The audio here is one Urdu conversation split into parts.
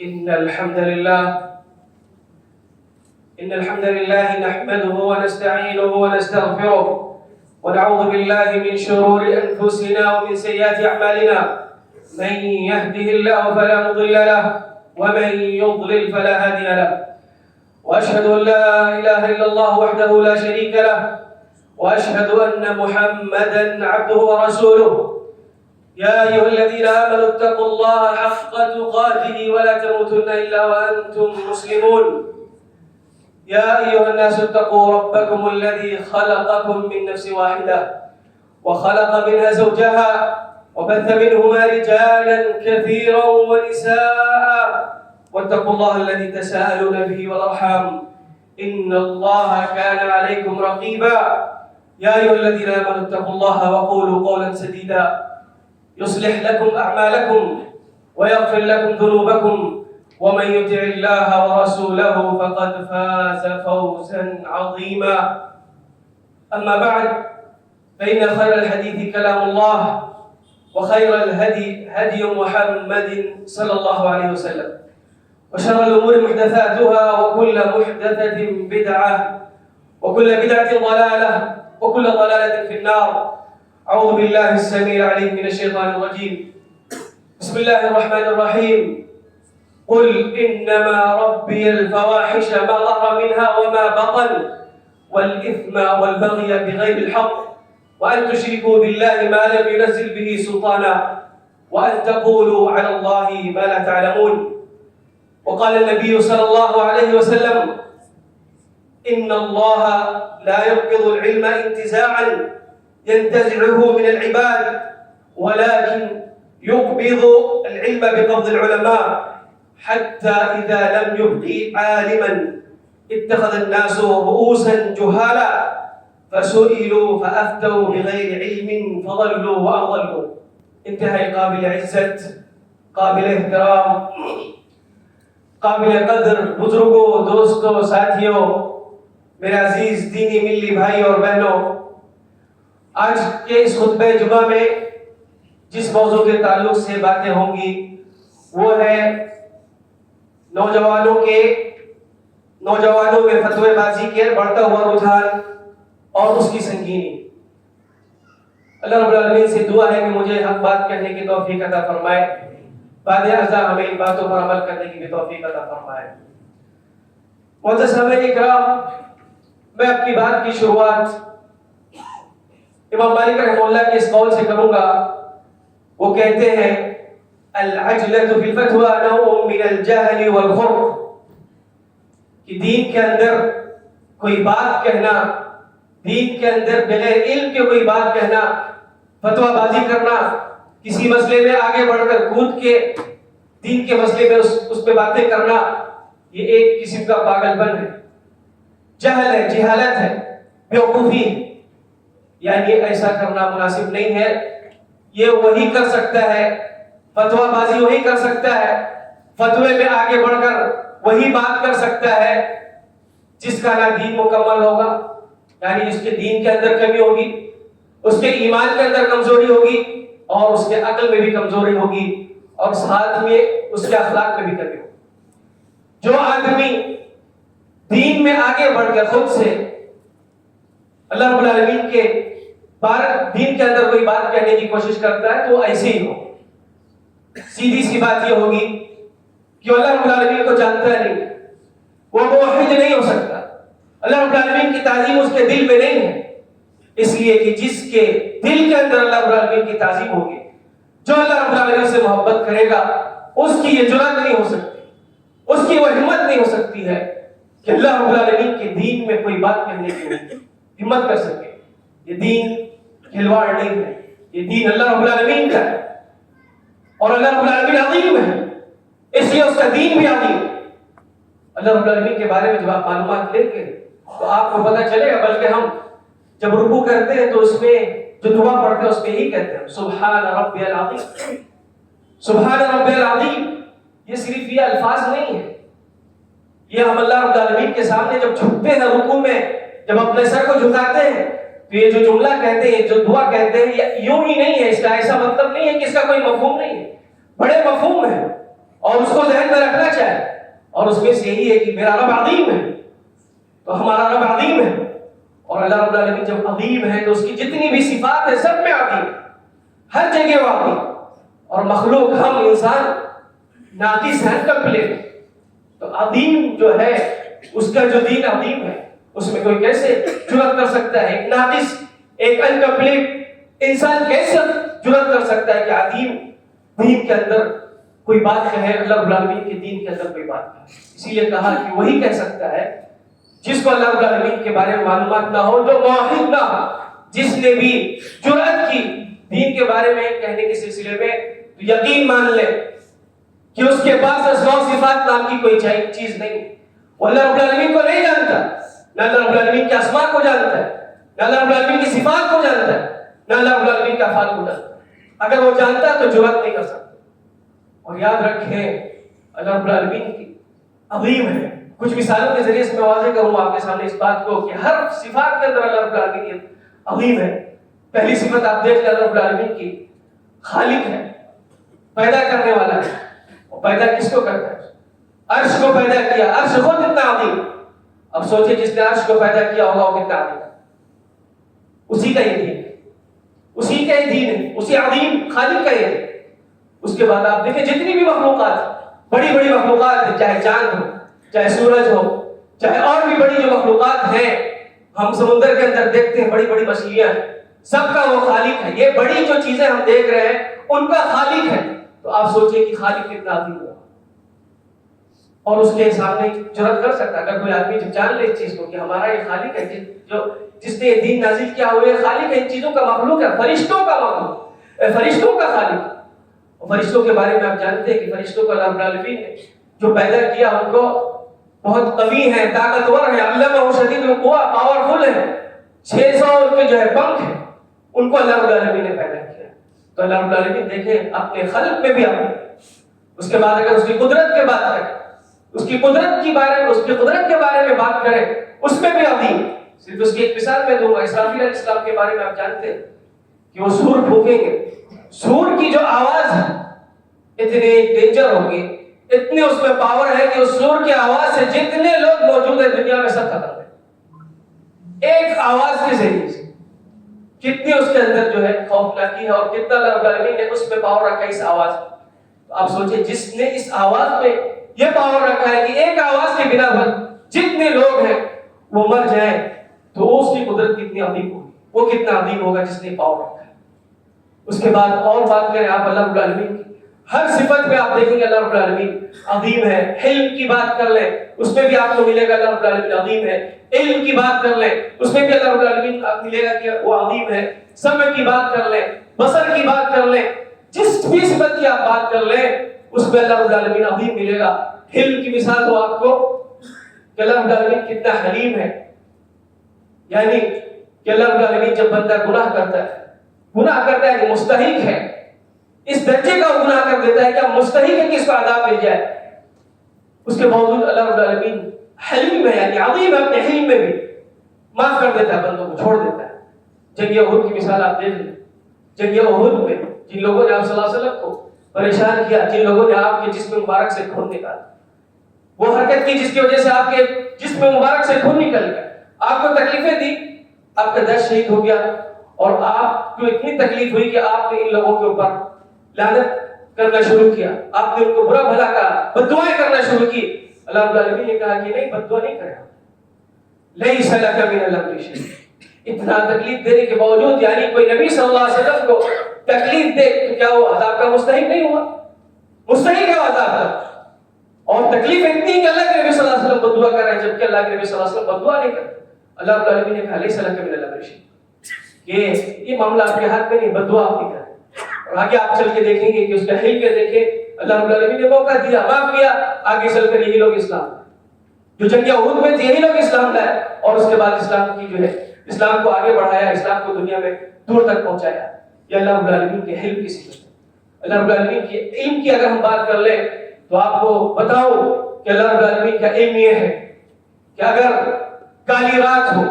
إن الحمد لله نحمده ونستعينه ونستغفره ونعوذ بالله من شرور أنفسنا ومن سيئات أعمالنا. من يهده الله فلا مضل له ومن يضلل فلا هادي له. وأشهد أن لا إله إلا الله وحده لا شريك له وأشهد أن محمدا عبده ورسوله. يا أيها الذين آمنوا اتقوا الله حق تقاته ولا تموتن إلا وأنتم مسلمون. يا أيها الناس اتقوا ربكم الذي خلقكم من نفس واحدة وخلق منها زوجها وبث منهما رجالا كثيرا ونساء واتقوا الله الذي تساءلون به والأرحام إن الله كان عليكم رقيبا. يا أيها الذين آمنوا اتقوا الله وقولوا قولا سديدا يصلح لكم أعمالكم ويغفر لكم ذنوبكم ومن يطع الله ورسوله فقد فاز فوزا عظيما. أما بعد فإن خير الحديث كلام الله وخير الهدي هدي محمد صلى الله عليه وسلم وشر الأمور محدثاتها وكل محدثة بدعة وكل بدعة ضلالة وكل ضلالة في النار. أعوذ بالله السميع العليم من الشيطان الرجيم. بسم الله الرحمن الرحيم. قل إنما ربي الفواحش ما ظهر منها وما بطن والإثم والبغي بغير الحق وأن تشركوا بالله ما لم ينزل به سلطانا وأن تقولوا على الله ما لا تعلمون. وقال النبي صلى الله عليه وسلم إن الله لا يقبض العلم انتزاعا ينتزعه من العباد ولكن يقبض العلم بقبض العلماء حتى إذا لم يبق عالما اتخذ الناس رؤوسا جهالا فسئلوا فأفتوا بغير علم فضلوا وأضلوا. انتهى قابل عزت، قابل احترام، قابل قدر بزرگوں، دوستوں، ساتھیوں، میرے عزیز دینی ملی بھائی اور بہنوں، آج کے اس خطبہ جمعہ میں جس موضوع کے تعلق سے باتیں ہوں گی وہ ہے نوجوانوں میں فتوی بازی کے بڑھتا ہوا رجحان اور اس کی سنگینی. اللہ رب العالمین سے دعا ہے کہ مجھے حق بات کہنے کی توفیق عطا فرمائے، بعد ازاں ہمیں ان باتوں پر عمل کرنے کی بھی توفیق عطا فرمائے. معزز سامعین کرام، میں اپنی بات کی شروعات امام مالک رحمہ اللہ کے اس قول سے کروں گا. وہ کہتے ہیں العجلۃ فی الفتوی نوع من الجہل والخرق، کہ دین کے اندر کوئی بات کہنا، دین کے اندر بغیر علم کے کوئی بات کہنا، فتوی بازی کرنا، کسی مسئلے میں آگے بڑھ کر کود کے دین کے مسئلے میں اس پہ باتیں کرنا، یہ ایک قسم کا پاگل پن ہے، جہل ہے، جہالت ہے، بیوقوفی ہے. یعنی ایسا کرنا مناسب نہیں ہے. یہ وہی کر سکتا ہے، فتوی بازی وہی کر سکتا ہے، فتوی میں آگے بڑھ کر وہی بات کر سکتا ہے جس کا نہ دین مکمل ہوگا، یعنی جس کے دین کے اندر کمی ہوگی، اس کے ایمان کے اندر کمزوری ہوگی اور اس کے عقل میں بھی کمزوری ہوگی اور ساتھ میں اس کے اخلاق میں بھی کمی ہوگی. جو آدمی دین میں آگے بڑھ کر خود سے اللہ رب العالمین کے دین کے اندر کوئی بات کہنے کی کوشش کرتا ہے تو وہ ایسے ہی ہو. سیدھی سی بات یہ ہوگی کہ اللہ رب العالمین کو جانتا نہیں، وہ موحد نہیں ہو سکتا، اللہ رب العالمین کی تعظیم اس کے دل میں نہیں ہے، اس لیے کہ جس کے دل کے اندر اللہ رب العالمین کی تعظیم ہوگی، جو اللہ رب العالمین سے محبت کرے گا، اس کی یہ جرأت نہیں ہو سکتی، اس کی وہ ہمت نہیں ہو سکتی ہے کہ اللہ رب العالمین کے دین میں کوئی بات کہنے کی ہمت کر سکے. یہ دین کھلواڑ نہیں ہے، یہ دین اللہ رب العالمین کا ہے اور اللہ رب العالمین عظیم ہے، اس لیے اس کا دین بھی عظیم ہے. اللہ رب العالمین کے بارے میں جب آپ معلومات لیں گے تو آپ کو پتہ چلے گا. بلکہ ہم جب رکوع کرتے ہیں تو اس میں جو دعا پڑھتے ہیں اس میں یہی کہتے ہیں سبحان ربی العظیم، سبحان ربی العظیم. یہ صرف یہ الفاظ نہیں ہے، یہ ہم اللہ رب العالمین کے سامنے جب جھکتے ہیں رکوع میں، جب اپنے سر کو جھکاتے ہیں تو یہ جو جملہ کہتے ہیں، جو دعا کہتے ہیں، یہ یوں ہی نہیں ہے. اس کا ایسا مطلب نہیں ہے کہ اس کا کوئی مفہوم نہیں ہے، بڑے مفہوم ہے اور اس کو ذہن میں رکھنا اور اس میں سے یہی ہے کہ میرا رب عظیم ہے، تو ہمارا رب عظیم ہے، اور اللہ رب العالمین جب عظیم ہے تو اس کی جتنی بھی صفات ہے سب میں عظیم ہے، ہر جگہ وہ عظیم، اور مخلوق ہم انسان ناقص ہیں، کمپلیٹ، تو عظیم جو ہے اس کا جو دین عظیم ہے اس میں کوئی کیسے جرأت کر سکتا ہے؟ ایک ناقص، ایک انکمپلیٹ انسان کیسے جرأت کر سکتا ہے کہ عظیم دین کے اندر کوئی بات کہے، اللہ رب العالمین کے دین کے اندر کوئی بات کہے؟ اسی لیے کہا کہ وہی کہہ سکتا ہے جس کو اللہ رب العالمین کے بارے میں معلومات نہ ہو، جو موحد نہ ہو، جس نے بھی جرأت کی دین کے بارے میں کہنے کے سلسلے میں، یقین مان لے کہ اس کے پاس اسماء و صفات نام کی کوئی چیز نہیں، وہ اللہ رب العالمین کو نہیں جانتا، نہ اللہ رب العالمین کے اسماء کو جانتا ہے، نہ اللہ رب العالمین کی صفات کو جانتا ہے، نہ اللہ رب العالمین کے افعال کو جانتا ہے۔ اگر وہ جانتا تو جرأت نہیں کر سکتا۔ اور یاد رکھیں اللہ رب العالمین کی عظیم ہے۔ کچھ مثالوں کے ذریعے سے میں واضح کروں آپ کے سامنے اس بات کو کہ ہر صفات کے اندر اللہ رب العالمین کی عظیم ہے۔ پہلی صفت آپ دیکھ لیں اللہ رب العالمین کی، خالق ہے، پیدا کرنے والا ہے، اور پیدا کس کو کرتا ہے؟ عرش کو پیدا کیا، عرش خود اتنا عظیم۔ اب سوچیں جس نے عرش کو پیدا کیا ہوگا وہ کتنا عظیم ہے، اسی کا یہ دین ہے، اسی کا یہ دین ہے، اسی عظیم خالق کا یہ ہے۔ اس کے بعد آپ دیکھیں جتنی بھی مخلوقات، بڑی بڑی مخلوقات ہیں، چاہے چاند ہو، چاہے سورج ہو، چاہے اور بھی بڑی جو مخلوقات ہیں، ہم سمندر کے اندر دیکھتے ہیں بڑی بڑی مچھلیاں ہیں، سب کا وہ خالق ہے۔ یہ بڑی جو چیزیں ہم دیکھ رہے ہیں ان کا خالق ہے، تو آپ سوچیں کہ خالق کتنا عظیم ہوگا، اور اس کے سامنے جرأت کر سکتا ہے اگر کوئی آدمی جب جان لے اس چیز کو کہ ہمارا یہ خالق ہے، جس نے یہ دین نازل کیا ہوا ہے، خالق ہے، ان چیزوں کا مخلوق ہے، فرشتوں کا مخلوق، فرشتوں کا خالق۔ فرشتوں کے بارے میں آپ جانتے ہیں کہ فرشتوں کو اللہ رب العالمین نے جو پیدا کیا ان کو بہت قوی ہیں، طاقتور ہیں، علمہ شدید القویٰ، پاورفل ہیں، 600 ان کے جو ہے پنکھ ہیں، ان کو اللہ رب العالمین نے پیدا کیا۔ تو اللہ رب العالمین دیکھیں اپنے خلق میں بھی آپ، اس کے بعد اگر اس کی قدرت کے بات کریں، اس کی قدرت کے بارے میں بات کریں، اس میں بھی عظیم۔ صرف اس کی ایک مثال میں دوں گا، اسرافیل علیہ السلام کے بارے میں آپ جانتے ہیں کہ وہ سور پھونکیں گے، سور کی جو آواز ہے اتنی ڈینجر ہوگی، اتنی اس میں پاور ہے کہ اس سور کی آواز سے جتنے لوگ موجود ہیں دنیا میں سب ختم ہے، ایک آواز کے ذریعے سے۔ کتنی اس کے اندر جو ہے خوفناکی ہے، اور کتنا اللہ رب العالمین نے اس پہ پاور رکھا ہے اس آواز میں۔ تو آپ سوچیں جس نے اس آواز میں یہ پاور رکھا ہے کہ ایک آواز کے بنا پر جتنے لوگ ہیں وہ مر جائیں، تو اس کی قدرت کتنی عظیم ہوگی، وہ کتنا عظیم ہوگا جس نے پاور رکھا ہے۔ اس کے بعد اور بات کریں آپ اللہ رب العالمین کی، ہر صفت میں آپ دیکھیں گے اللہ رب العالمین عظیم ہے۔ علم کی بات کر لیں اس میں بھی آپ کو ملے گا اللہ رب العالمین عظیم ہے، علم کی بات کر لیں اس میں بھی اللہ رب العالمین ملے گا کہ وہ عظیم ہے، سمع کی بات کر لیں، بصر کی بات کر لیں، جس بھی صفت کی آپ بات کر لیں اس میں اللہ رب العالمین عظیم ملے گا۔ علم کی مثال تو آپ کو کہ اللہ رب العالمین کتنا حلیم ہے، یعنی کہ اللہ رب العالمین جب بندہ گناہ کرتا ہے کہ مستحق ہے، اس درجے کا گناہ کر دیتا ہے کہ اب مستحق ہے کہ اس کو عذاب مل جائے، اس کے باوجود اللہ رب العالمین حلیم ہے، یعنی عظیم ہے، اپنے حلم میں بھی معاف کر دیتا ہے، بندوں کو چھوڑ دیتا ہے۔ جنگ احد کی مثال آپ دیکھ لیں، جنگ احد میں جن لوگوں نے آپ صلی اللہ علیہ وسلم کو پریشان کیا، جن لوگوں نے آپ کے جسم مبارک سے خون نکالا، وہ حرکت کی جس کی وجہ سے آپ کے جسم مبارک سے خون نکل گیا، آپ کو تکلیفیں دی، آپ کا دشت شہید ہو گیا، اور آپ کو اتنی تکلیف ہوئی کہ آپ نے ان لوگوں کے اوپر لعنت کرنا شروع کیا، آپ نے ان کو برا بھلا کہا، بد دعائیں کرنا شروع کی۔ اللہ رب العالمین نے کہا کہ نہیں، بد دعا نہیں کرے، لیس لک من الامر شیء۔ اتنا تکلیف دینے کے باوجود، یعنی کوئی نبی صلی اللہ علیہ وسلم کو تکلیف دے تو کیا وہ عذاب کا مستحق نہیں ہوا؟ مستحق ہے عذاب کا، اور تکلیف اتنی کہ اللہ کے نبی صلی اللہ علیہ وسلم بد دعا کر رہے ہیں، جبکہ اللہ کے نبی صلی اللہ علیہ وسلم بد دعا نہیں کرتے۔ اللہ رب العالمین نے کہا لیس لک من الامر شیء، یہ معاملہ آپ کے ہاتھ میں نہیں، بد دعا آپ نہیں کریں۔ اور آگے آپ چل کے دیکھیں گے کہ اس کا حل کے دیکھیں، اللہ رب العالمین نے موقع دیا، معاف کیا، آگے چل کر یہی لوگ اسلام جو جنگ احد میں تھے یہی لوگ اسلام لائے، اور اس کے بعد اسلام کی جو ہے اسلام کو آگے بڑھایا، اسلام کو دنیا میں دور تک پہنچایا۔ یہ اللہ رب العالمین کے علم کی صفت ہے۔ اللہ رب العالمین کے علم کی اگر ہم بات کر لیں تو آپ کو بتاؤں کہ اللہ رب العالمین کا علم یہ ہے کہ اگر کالی رات ہو،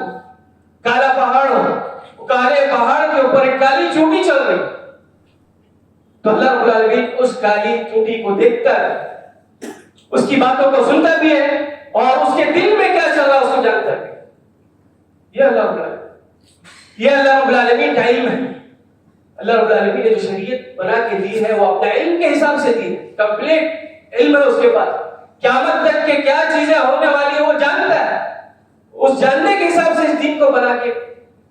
کالا پہاڑ ہو، کالے پہاڑ کے اوپر ایک کالی چونٹی چل رہی، تو اللہ رب العالمین اس کالی چونٹی کو دیکھتا ہے اس کی باتوں کو سنتا بھی ہے اور اس کے دل میں کیا چل رہا ہے اس کو جانتا ہے. یہ اللہ رب العالمین، یہ اللہ رب العالمین کا علم ہے. اللہ رب العالمین نے جو شریعت بنا کے دی ہے وہ اپنے علم کے حساب سے دی ہے. کمپلیٹ علم ہے اس کے پاس. قیامت تک کے کیا چیزیں ہونے والی ہیں وہ جانتا ہے. اس جاننے کے حساب سے اس دین کو بنا کے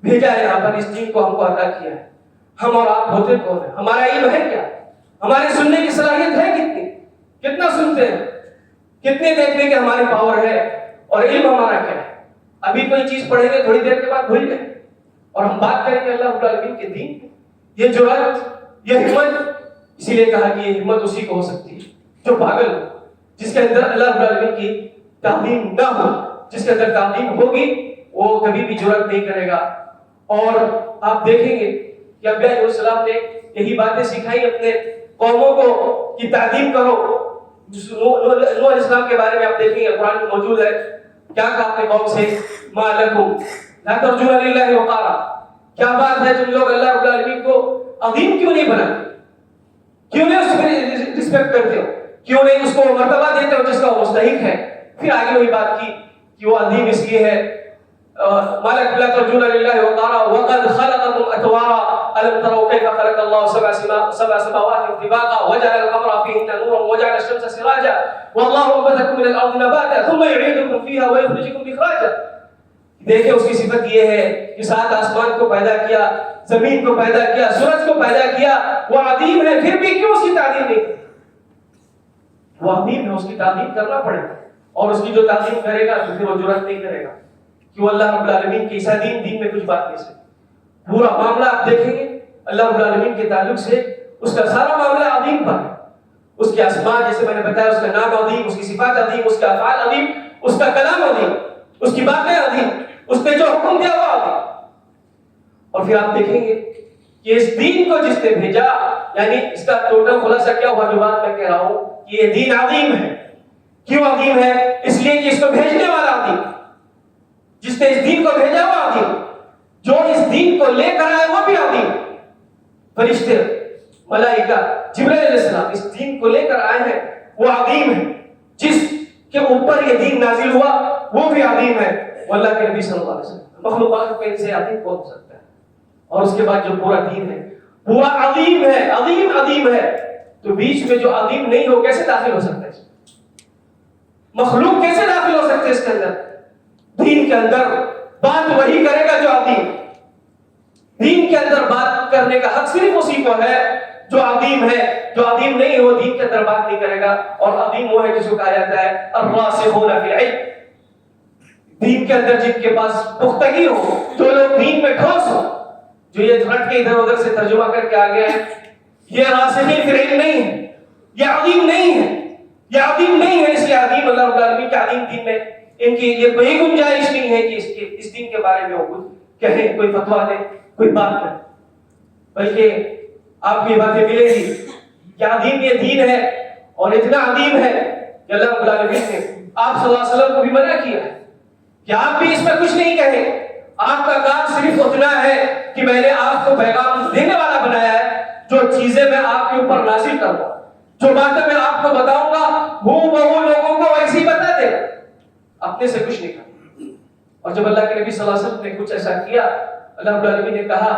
بھیجا ہے یہاں پر. اس دین کو ہم کو عطا کیا ہے. ہم اور آپ ہوتے کون ہیں؟ ہمارا علم ہے کیا؟ ہماری سننے کی صلاحیت ہے کتنی؟ کتنا سنتے ہیں؟ کتنے دیکھنے کے ہماری پاور ہے؟ اور علم ہمارا کیا ہے؟ ابھی کوئی چیز پڑھیں گے تھوڑی دیر کے بعد بھول جائیں اور ہم بات کریں گے اللہ رب العالمین کے دین. یہ جرأت، یہ ہمت، اسی لیے کہا کہ یہ ہمت اسی کو ہو سکتی ہے جو پاگل ہو، جس کے اندر اللہ رب العالمین کی تعظیم نہ ہو. جس کے اندر تعظیم ہوگی وہ کبھی بھی جرأت نہیں کرے گا. اور آپ دیکھیں گے کہ انبیاء علیہ السلام نے یہی باتیں سکھائی اپنے قوموں کو کہ تعظیم کرو. نوح علیہ السلام کے بارے میں آپ دیکھیں گے قرآن میں موجود ہے. کیا کہا اپنے قوم سے؟ ما لکم لا ترجون للہ وقارا. کیا بات ہے تم لوگ اللہ رب العالمین کو عظیم کیوں نہیں بناتے؟ کیوں نہیں اس کو رسپیکٹ کرتے ہو؟ کیوں نہیں اس کو مرتبہ دیتے ہو جس کا وہ مستحق ہے؟ پھر آگے وہی بات کی کہ وہ عظیم اس لیے ہے ما لکم لا ترجون للہ وقارا وقد خلقکم اطوارا الم تروا کیف خلق اللہ سبع سماوات طباقا وجعل القمر فيهن نورا وجعل الشمس سراجا والله انبتكم من الارض نباتا ثم يعيدكم فيها ويخرجكم اخراجا. دیکھیں اس کی صفت یہ ہے کہ سات آسمان کو پیدا کیا، زمین کو پیدا کیا، سورج کو پیدا کیا. وہ عظیم ہے پھر بھی کیوں اس کی تعظیم نہیں کرتے؟ وہ عظیم ہے، اس کی تعظیم کرنا پڑے گا. اور اس کی جو تعظیم کرے گا تو پھر وہ جرأت نہیں کرے گا کہ وہ اللہ رب العالمین کی ایسا دین میں کچھ بات نہیں سکتے. پورا معاملہ آپ دیکھیں گے اللہ رب العالمین کے تعلق سے اس کا سارا معاملہ عظیم پر ہے. اس کے اسماء جیسے میں نے بتایا، اس کا نام عظیم، اس کی صفات عظیم، اس کا افعال عظیم، اس کا کلام عظیم، اس کی باتیں عظیم، اس نے جو حکم دیا وہ عظیم. اور پھر آپ دیکھیں گے کہ اس دین کو جس نے بھیجا، یعنی اس کا ٹوٹل خلاصہ کیا ہوا جو بات میں کہہ رہا ہوں کہ یہ دین عظیم ہے. کیوں عظیم ہے؟ اس لیے کہ اس کو بھیجنے والا عظیم، جس نے اس دین کو بھیجا وہ عظیم، جو اس دین کو لے کر آئے وہ بھی عظیم. فرشتے، ملائکہ، جبرائیل علیہ السلام اس دین کو لے کر آئے ہیں وہ عظیم ہے. جس کے اوپر یہ دین نازل ہوا وہ بھی عظیم ہے. اللہ کے نبی صلی اللہ علیہ وسلم مخلوقات میں سے عظیم کون ہو سکتا ہے؟ اور اس کے بعد جو پورا دین ہے پورا عظیم ہے، عظیم عظیم ہے. تو بیچ میں جو عظیم نہیں ہو کیسے داخل ہو سکتا ہے؟ مخلوق کیسے داخل ہو سکتے اس کے اندر؟ دین کے اندر بات وہی کرے گا جو عظیم. دین کے اندر بات کرنے کا حق صرف اسی کو ہے جو عظیم ہے. جو عظیم نہیں ہو دین کے اندر بات نہیں کرے گا. اور عظیم وہ ہے جس کو کہا جاتا ہے الراسخون فی العلم. دین کے اندر جن کے پاس پختگی ہو، جو لوگ دین میں ٹھوس ہو. جو یہ رٹ کے ادھر ادھر سے ترجمہ کر کے آگے ہیں، یہ راسخین فی العلم نہیں ہے، یہ عظیم نہیں ہے، یہ عظیم نہیں ہے. اس لیے عظیم اللہ رب العالمین کے عظیم دین میں ان کی یہ کوئی گنجائش نہیں ہے کہ اس دین کے بارے میں وہ کچھ کہیں، کوئی فتویٰ دے، کوئی بات کرے. بلکہ آپ کو یہ باتیں ملے گی کہ عظیم یہ دین ہے اور اتنا عظیم ہے کہ اللہ رب العالمین نے آپ صلی اللہ علیہ وسلم کو بھی منع کیا ہے کہ آپ بھی اس میں کچھ نہیں کہیں. آپ کا کام صرف اتنا ہے کہ میں نے آپ کو پیغام دینے والا بنایا ہے. جو چیزیں میں آپ کے اوپر نازل کروں، جو باتیں میں آپ کو بتاؤں گا وہ لوگوں کو ویسے ہی بتا دے، اپنے سے کچھ نہیں کرنا. اور جب اللہ کے نبی صلی اللہ علیہ وسلم نے کچھ ایسا کیا، اللہ رب العالمین نے کہا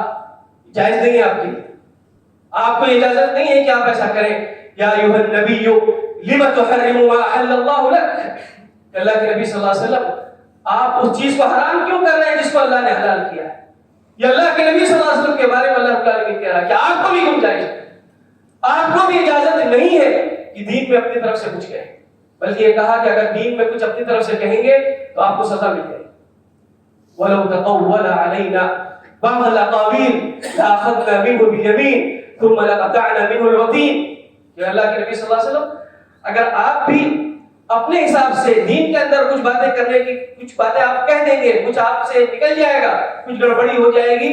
جائز نہیں ہے آپ کے لیے، آپ کو اجازت نہیں ہے کہ آپ ایسا کریں. یا ایھا النبی لم تحرم ما احل اللہ لک. اللہ کے نبی صلی اللہ علیہ وسلم آپ اس چیز کو حرام کیوں کر رہے ہیں جس کو اللہ نے حلال کیا ہے؟ یہ اللہ کے نبی صلی اللہ علیہ وسلم کے بارے میں اللہ رب العالمین کہہ رہا ہے کہ آپ کو بھی گنجائش ہے، آپ کو بھی اجازت نہیں ہے کہ دین میں اپنی طرف سے کچھ کہیں. بلکہ یہ کہا کہ اگر دین میں کچھ اپنی طرف سے کہیں گے تو آپ کو سزا مل جائے گی. وَلَوْ تَقَوَّلَ عَلَيْنَا بَعْضَ الْأَقَاوِيلِ لَأَخَذْنَا مِنْهُ بِالْيَمِينِ ثُمَّ لَقَطَعْنَا مِنْهُ الْوَتِينَ. کہ اللہ کے نبی صلی اللہ علیہ وسلم اگر آپ بھی اپنے حساب سے دین کے اندر کچھ باتیں کرنے کی، کچھ باتیں آپ کہہ دیں گے، کچھ آپ سے نکل جائے گا، کچھ گڑبڑی ہو جائے گی،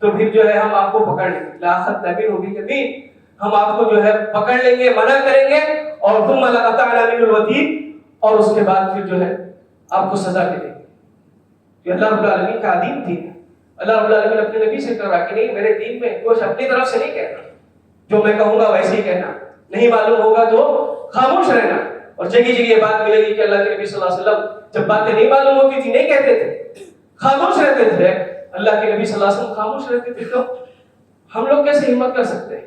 تو پھر جو ہے ہم آپ کو پکڑ لیں گے. لَأَخَذْنَا مِنْهُ بِالْيَمِينِ. ہم آپ کو جو ہے پکڑ لیں گے، منع کریں گے. اور ثُمَّ لَقَطَعْنَا مِنْهُ الْوَتِينَ. اور اس کے بعد پھر جو ہے آپ کو سزا دے دیں گے. یہ اللہ رب العالمین کا عظیم دین ہے. اللہ رب العالمین اپنے نبی سے کہا کہ نہیں، میرے دین میں کچھ اپنی طرف سے نہیں کہنا، جو میں کہوں گا ویسے ہی کہنا، نہیں معلوم ہوگا تو خاموش رہنا. اور جگہ جگہ یہ بات ملے گی کہ اللہ کے نبی صلی اللہ علیہ وسلم جب باتیں نہیں معلوم ہوتی تھی نہیں کہتے تھے، خاموش رہتے تھے. اللہ کے نبی صلی اللہ علیہ وسلم خاموش رہتے تھے. تو ہم لوگ کیسے ہمت کر سکتے ہیں؟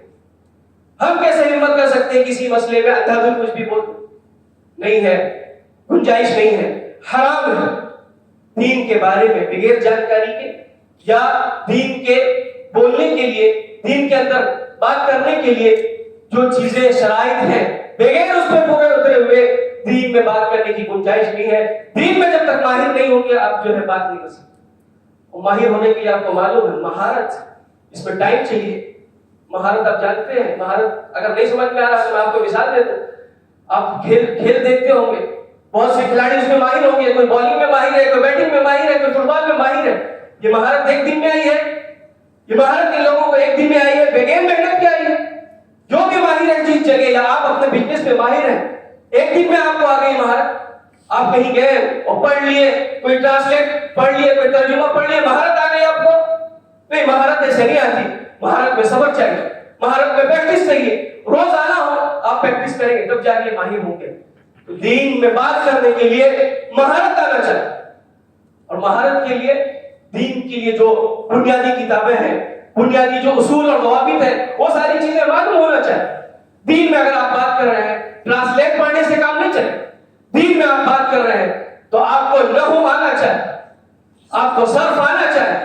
ہم کیسے ہمت کر سکتے ہیں کسی مسئلے میں اندھا دھند کچھ بھی بول؟ نہیں ہے، گنجائش نہیں ہے، حرام ہے. دین کے بارے میں بغیر جانکاری کے یا دین کے بولنے کے لیے، دین کے اندر بات کرنے کے لیے جو چیزیں شرائط ہیں، بغیر اس پہ پورے اترے ہوئے دین میں بات کرنے کی گنجائش نہیں ہے. دین میں جب تک ماہر نہیں ہوں گے آپ جو ہے بات نہیں کر سکتے. اور ماہر ہونے کے لیے آپ کو معلوم ہے مہارت، اس میں ٹائم چاہیے. مہارت آپ جانتے ہیں، مہارت اگر نہیں سمجھ میں آ رہا تو میں آپ کو مثال دیتا ہوں. آپ کھیل دیکھتے ہوں گے، بہت سے کھلاڑی اس میں ماہر ہوں گے، کوئی بالنگ میں ماہر ہے، کوئی بیٹنگ میں ماہر ہے، کوئی فٹ بال میں ماہر ہے. یہ مہارت ایک دن میں آئی ہے؟ یہ مہارت ان لوگوں کو ایک دن میں آئی ہے؟ بغیر محنت کیا آئی ہے؟ جو بھی ماہر ہے جس جگہ، یا آپ اپنے بزنس میں ماہر ہیں، ایک دن میں آپ کو آ گئی مہارت. آپ کہیں گئے اور پڑھ لیے، کوئی ٹرانسلیٹ پڑھ لیے، کوئی ترجمہ پڑھ لیے، مہارت آ گئی آپ کو؟ نہیں، مہارت ایسے نہیں آتی. مہارت میں صبر چاہیے، مہارت میں پریکٹس چاہیے. روزانہ آپ پریکٹس کریں گے تب جا کے ماہر ہوں گے. تو دین میں بات کرنے کے لیے مہارت آنا چاہیے. اور مہارت کے لیے دین کے لیے جو بنیادی کتابیں ہیں، بنیادی جو اصول اور ضوابط ہیں، وہ ساری چیزیں معلوم ہونا چاہیے. دین میں اگر آپ بات کر رہے ہیں، ٹرانسلیٹ پڑھنے سے کام نہیں چلے. دین میں آپ بات کر رہے ہیں تو آپ کو نحو آنا چاہیے، آپ کو صرف آنا چاہیے،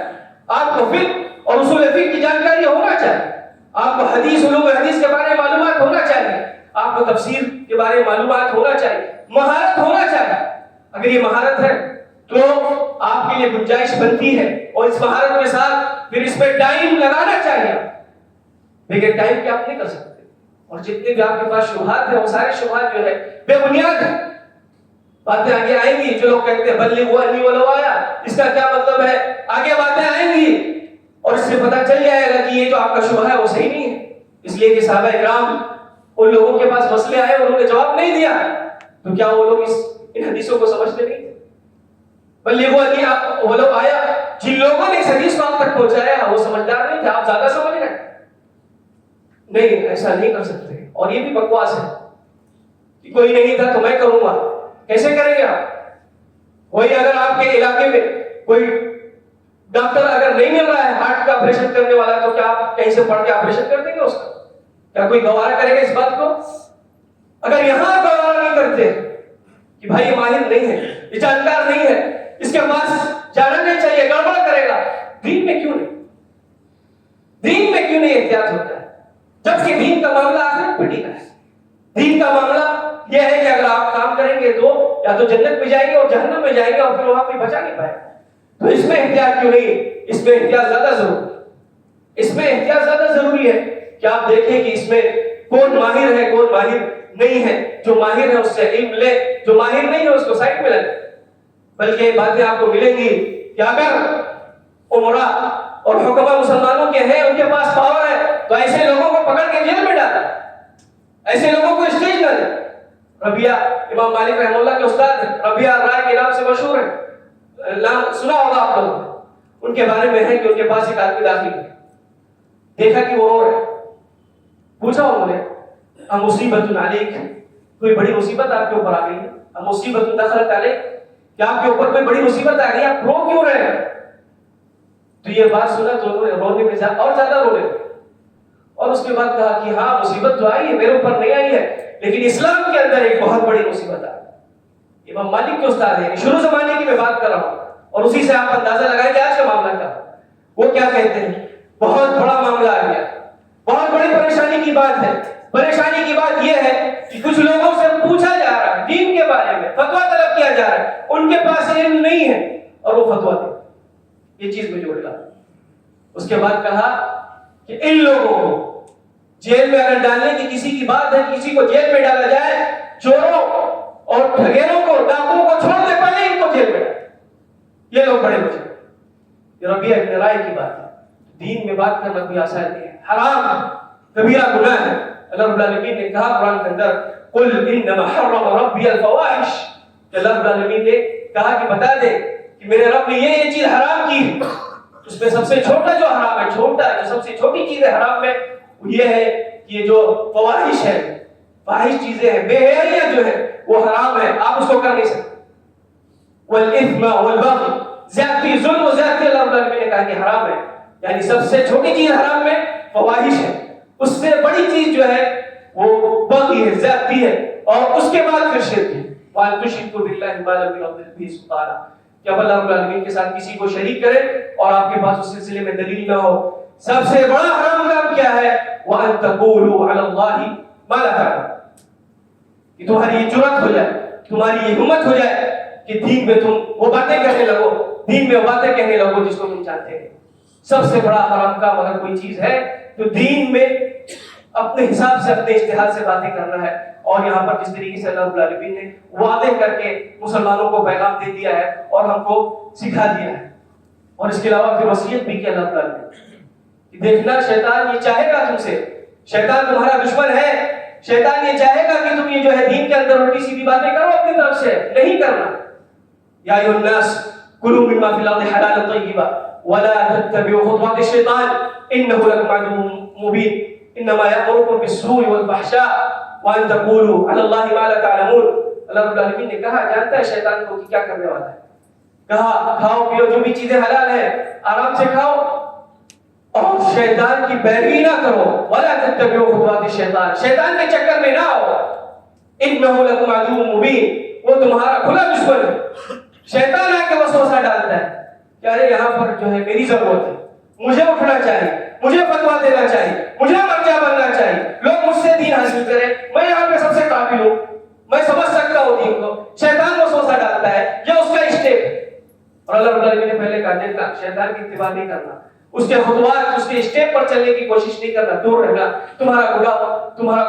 آپ کو فقہ اور اصول فقہ کی جانکاری ہونا چاہیے، آپ کو حدیث، علوم حدیث کے بارے میں معلومات ہونا چاہیے، آپ کو تفسیر کے بارے میں معلومات ہونا چاہیے. مہارت ہونا چاہیے. اگر یہ مہارت ہے تو آپ کے لیے گنجائش بنتی ہے. اور اس مہارت کے ساتھ پھر اس پہ ٹائم لگانا چاہیے. بغیر ٹائم کے آپ نہیں کر سکتے. اور جتنے بھی آپ کے پاس شبہات ہیں وہ سارے شبہات جو ہے بے بنیاد ہیں. باتیں آگے آئیں گی. جو لوگ کہتے ہیں بلغوا انی ولو آیا، اس کا کیا مطلب ہے؟ آگے باتیں آئیں گی اور اس سے پتہ چل جائے گا کہ یہ جو آپ کا شبہ ہے وہ صحیح نہیں ہے. اس لیے کہ صحابہ کرام ان لوگوں کے پاس مسئلے آئے، انہوں نے جواب نہیں دیا، تو کیا وہ لوگ ان حدیثوں کو سمجھتے نہیں تھے؟ بلغوا انی ولو آیا، جن لوگوں نے اس حدیث کو آپ تک پہنچایا وہ سمجھدار نہیں تھے، آپ زیادہ سمجھ رہے ہیں. نہیں، ایسا نہیں کر سکتے. اور یہ بھی بکواس ہے کہ کوئی نہیں تھا تو میں کروں گا. کیسے کریں گے آپ؟ کوئی اگر آپ کے علاقے میں کوئی ڈاکٹر اگر نہیں مل رہا ہے ہارٹ کا آپریشن کرنے والا، تو کیا آپ کہیں سے پڑھ کے آپریشن کر دیں گے اس کا؟ کیا کوئی گوارا کرے گا اس بات کو؟ اگر یہاں گوارا نہیں کرتے کہ بھائی یہ ماہر نہیں ہے، یہ جانکار نہیں ہے، اس کے پاس جانا نہیں چاہیے، گڑبڑ کرے گا، دین میں کیوں نہیں؟ دین میں کیوں نہیں احتیاط ہوتا ہے؟ جبکہ دین کا معاملہ آخرت پہ ٹکا ہے. دین کا معاملہ یہ ہے کہ اگر آپ کام کریں گے تو یا تو جنت میں جائیں گے اور جہنم میں جائیں گے، اور پھر وہاں کوئی بچا نہیں پائے. تو اس میں احتیاط کیوں نہیں؟ اس میں احتیاط زیادہ ضروری ہے. اس میں احتیاط زیادہ ضروری ہے کہ آپ دیکھیں کہ اس میں کون ماہر ہے، کون ماہر نہیں ہے. جو ماہر ہے اس سے علم لے، جو ماہر نہیں ہے اس کو سائڈ میں لے. بلکہ باتیں آپ کو ملیں گی کہ اگر عمرہ اور حکمہ مسلمانوں کے ہیں، ان کے پاس پاور ہے، تو ایسے لوگوں کو پکڑ کے جیل میں ڈالا، ایسے لوگوں کو اسٹیج نہ دے. ربیہ امام مالک رحمہ اللہ کے استاد ہیں، ربیہ رائے کے نام سے مشہور ہیں، نام سنا ہوگا آپ لوگوں نے. ان کے بارے میں ہے کہ ان کے پاس ایک آدمی داخل ہے، دیکھا کہ وہ رو رہے ہیں. پوچھا انہوں نے مصیبت علیک، کوئی بڑی مصیبت آپ کے اوپر آ گئی ہے؟ مصیبت دخلت علیک، کہ آپ کے اوپر کوئی بڑی مصیبت آ گئی، آپ رو کیوں رہے ہیں؟ تو یہ بات سنا تو انہوں نے رونے میں اور زیادہ رونے لگے. اور اس کے بعد کہا کہ ہاں مصیبت تو آئی ہے، میرے اوپر نہیں آئی ہے، لیکن اسلام کے اندر ایک بہت بڑی مصیبت آئی. امام مالک کے استاد ہیں، شروع زمانے کی میں بات کر رہا ہوں، اور اسی سے آپ اندازہ لگائیں کہ آج کا معاملہ کیا. وہ کیا کہتے ہیں؟ بہت بڑا معاملہ آ گیا، بہت بڑی پریشانی کی بات ہے. پریشانی کی بات یہ ہے کہ کچھ لوگوں سے پوچھا جا رہا ہے دین کے بارے میں، فتویٰ طلب کیا جا رہا ہے، ان کے پاس علم نہیں ہے اور وہ فتویٰ دے. یہ چیز میں جوڑ ڈالا. اس کے بعد کہا کہ ان لوگوں کو جیل میں اگر ڈالنے کی کسی کی بات ہے، کسی کو جیل میں ڈالا جائے، چوروں اور ٹھگیروں کو، ڈاکوؤں کو چھوڑ دے، پہلے ان کو جیل میں ڈالے. یہ لوگ بڑے بچے. یہ ربیہ ابن رائے کی بات ہے. دین میں بات کرنا کوئی آسان نہیں ہے، حرام کبیرہ گناہ ہے. اللہ رب العالمین نے کہا قرآن کے اندر قل انما حرم ربی الفواحش، اللہ رب العالمین نے کہا کہ بتا دے کہ میرے رب نے یہ چیز حرام کی ہے. اس میں سب سے چھوٹا جو حرام ہے، چھوٹا جو سب سے چھوٹی چیز ہے حرام میں، وہ یہ ہے کہ یہ جو فواحش ہے، فاحش چیزیں ہیں، بے حیائیاں جو ہے وہ حرام ہے، آپ اس کو کر نہیں سکتے۔ والاثم والبغي، زیادتی، ظلم و زیادتی اللہ رب العالمین نے کہا کہ حرام ہے، یعنی سب سے چھوٹی چیز حرام میں فواحش ہے، اس سے بڑی چیز جو ہے وہ بغی ہے، زیادتی ہے، اور اس کے بعد پھر شرک ہے۔ وَأَن تُشْرِكُوا بِاللَّهِ مَا لَمْ يُنَزِّلْ بِهِ سُلْطَانًا، کہ اب اللہ رب العالمین کے ساتھ کسی کو شریک کرے اور آپ کے پاس اس سلسلے میں دلیل نہ ہو۔ سب سے بڑا حرام کام کیا ہے؟ وَأَن تَقُولُوا عَلَى اللَّهِ مَا لَا تَعْلَمُونَ، کہ تمہاری یہ جرأت ہو جائے، تمہاری یہ ہمت ہو جائے کہ دین میں تم وہ باتیں کہنے لگو، دین میں وہ باتیں کہنے لگو جس کو تم جانتے ہیں۔ سب سے بڑا حرام کام اگر کوئی چیز ہے تو دین میں اپنے حساب سے، اپنے اجتہاد سے باتیں کرنا ہے۔ اور یہاں پر جس طریقے سے اللہ رب العالمین نے واضح کر کے مسلمانوں کو پیغام دے دیا ہے اور ہم کو سکھا دیا ہے، اور اس کے علاوہ پھر وصیت بھی کی اللہ رب العالمین کہ دیکھنا شیطان یہ چاہے گا تم سے، شیطان تمہارا دشمن ہے، شیطان یہ چاہے گا کہ تم یہ جو ہے دین کے اندر الٹی سیدھی باتیں کرو اپنی طرف سے، نہیں کرنا۔ یا ایھا الناس کلوا مما فی الارض حلالا طیبا ولا تتبعوا خطوات الشیطان انہ لکم عدو مبین انما یأمرکم بالسوء والفحشاء وان تقولوا علی اللہ ما لا تعلمون۔ اللہ رب العالمین نے کہا، جانتا ہے شیطان کو کہ کیا کرنے والا ہے، کہا کھاؤ پیو جو بھی چیزیں حلال ہیں آرام سے کھاؤ اور شیطان کی پیروی نہ کرو، ولا تتبعوا خطوات الشیطان، شیطان کے چکر میں نہ آؤ، انہ لکم عدو مبین، وہ تمہارا کھلا دشمن ہے۔ شیطان آ کے وسوسہ ڈالتا ہے کہ ارے یہاں پر جو ہے میری ضرورت ہے، مجھے اٹھنا چاہیے، مجھے فتویٰ دینا چاہیے، مجھے مرجع بننا چاہیے، لوگ مجھ سے دین حاصل کریں، میں یہاں پہ سب سے قابل ہوں، میں سمجھ سکتا ہوں دین کو۔ شیطان وسوسہ ڈالتا ہے، یہ اس کا اسٹیپ ہے۔ اور اللہ رب العالمین نے پہلے کہا دیکھنا شیطان کی اتباع نہیں کرنا، اس کے خطوات، اس کے اسٹیپ پر چلنے کی کوشش نہیں کرنا، دور رہنا، تمہارا